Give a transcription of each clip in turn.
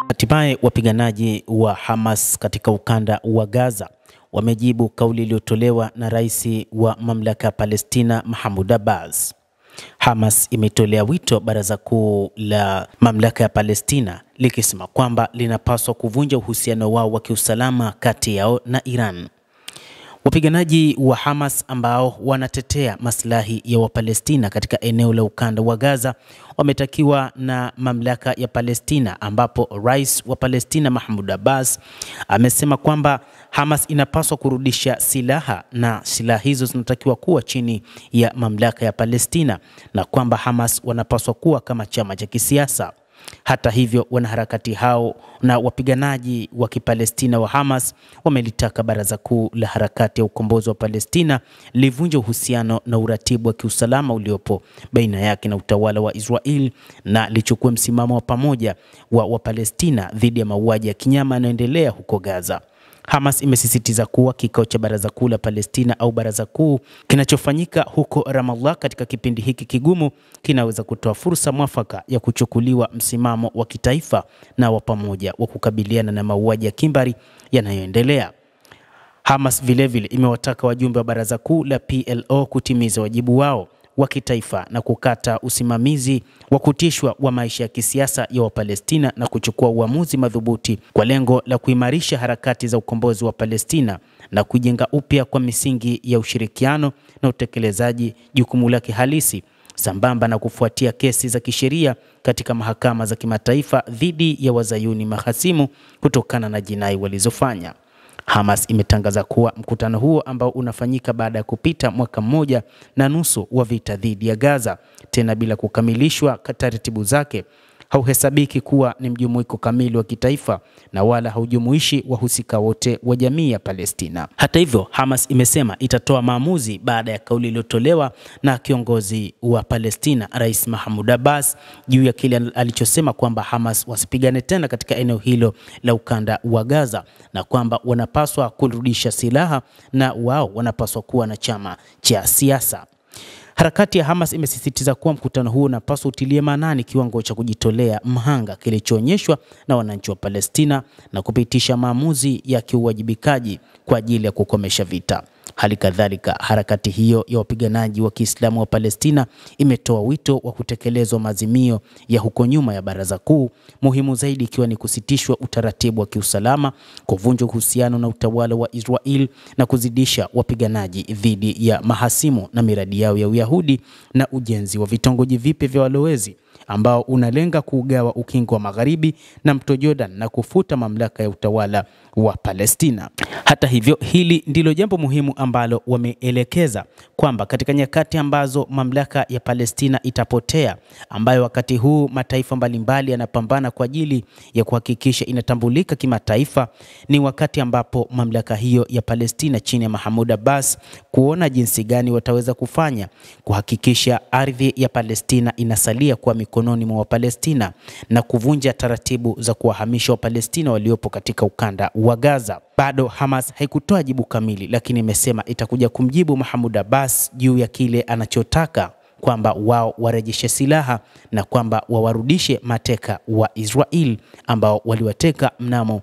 Hatimaye wapiganaji wa Hamas katika ukanda wa Gaza wamejibu kauli iliyotolewa na rais wa mamlaka ya Palestina Mahmoud Abbas. Hamas imetolea wito baraza kuu la mamlaka ya Palestina likisema kwamba linapaswa kuvunja uhusiano wao wa kiusalama kati yao na Iran. Wapiganaji wa Hamas ambao wanatetea maslahi ya Wapalestina katika eneo la ukanda wa Gaza wametakiwa na mamlaka ya Palestina, ambapo rais wa Palestina Mahmoud Abbas amesema kwamba Hamas inapaswa kurudisha silaha na silaha hizo zinatakiwa kuwa chini ya mamlaka ya Palestina na kwamba Hamas wanapaswa kuwa kama chama cha kisiasa. Hata hivyo, wanaharakati hao na wapiganaji wa Kipalestina wa Hamas wamelitaka baraza kuu la harakati ya ukombozi wa Palestina livunje uhusiano na uratibu wa kiusalama uliopo baina yake na utawala wa Israel na lichukue msimamo wa pamoja wa Palestina dhidi ya mauaji ya kinyama yanayoendelea huko Gaza. Hamas imesisitiza kuwa kikao cha baraza kuu la Palestina au baraza kuu kinachofanyika huko Ramallah katika kipindi hiki kigumu kinaweza kutoa fursa mwafaka ya kuchukuliwa msimamo wa kitaifa na wa pamoja wa kukabiliana na mauaji ya kimbari yanayoendelea. Hamas vilevile imewataka wajumbe wa baraza kuu la PLO kutimiza wajibu wao wa kitaifa na kukata usimamizi wa kutishwa wa maisha ya kisiasa ya Wapalestina na kuchukua uamuzi madhubuti kwa lengo la kuimarisha harakati za ukombozi wa Palestina na kujenga upya kwa misingi ya ushirikiano na utekelezaji jukumu lake halisi, sambamba na kufuatia kesi za kisheria katika mahakama za kimataifa dhidi ya wazayuni mahasimu kutokana na jinai walizofanya. Hamas imetangaza kuwa mkutano huo ambao unafanyika baada ya kupita mwaka mmoja na nusu wa vita dhidi ya Gaza, tena bila kukamilishwa taratibu zake, hauhesabiki kuwa ni mjumuiko kamili wa kitaifa na wala haujumuishi wahusika wote wa jamii ya Palestina. Hata hivyo, Hamas imesema itatoa maamuzi baada ya kauli iliyotolewa na kiongozi wa Palestina Rais Mahmoud Abbas juu ya kile alichosema kwamba Hamas wasipigane tena katika eneo hilo la ukanda wa Gaza na kwamba wanapaswa kurudisha silaha na wao wanapaswa kuwa na chama cha siasa. Harakati ya Hamas imesisitiza kuwa mkutano huu unapaswa utilie maanani kiwango cha kujitolea mhanga kilichoonyeshwa na wananchi wa Palestina na kupitisha maamuzi ya kiuwajibikaji kwa ajili ya kukomesha vita. Hali kadhalika, harakati hiyo ya wapiganaji wa Kiislamu wa Palestina imetoa wito wa kutekelezwa maazimio ya huko nyuma ya baraza kuu, muhimu zaidi ikiwa ni kusitishwa utaratibu wa kiusalama, kuvunja uhusiano na utawala wa Israel na kuzidisha wapiganaji dhidi ya mahasimu na miradi yao ya Uyahudi na ujenzi wa vitongoji vipya vya walowezi ambao unalenga kuugawa ukingo wa Magharibi na mto Jordan na kufuta mamlaka ya utawala wa Palestina. Hata hivyo, hili ndilo jambo muhimu ambalo wameelekeza kwamba katika nyakati ambazo mamlaka ya Palestina itapotea, ambayo wakati huu mataifa mbalimbali yanapambana kwa ajili ya kuhakikisha inatambulika kimataifa, ni wakati ambapo mamlaka hiyo ya Palestina chini ya Mahmoud Abbas kuona jinsi gani wataweza kufanya kuhakikisha ardhi ya Palestina inasalia kwa mikononi mwa Palestina na kuvunja taratibu za kuwahamisha Wapalestina waliopo katika ukanda wa Gaza. Bado Hamas haikutoa jibu kamili, lakini imesema itakuja kumjibu Mahmoud Abbas juu ya kile anachotaka, kwamba wao warejeshe silaha na kwamba wawarudishe mateka wa Israel ambao waliwateka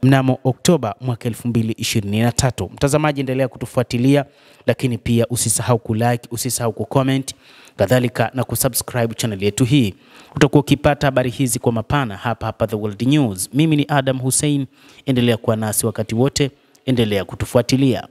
mnamo Oktoba mwaka 2023. Mtazamaji, endelea kutufuatilia, lakini pia usisahau kulike, usisahau kucomment, kadhalika na kusubscribe channel yetu hii. Utakuwa ukipata habari hizi kwa mapana hapa The World News. Mimi ni Adam Hussein, endelea kuwa nasi wakati wote, endelea kutufuatilia.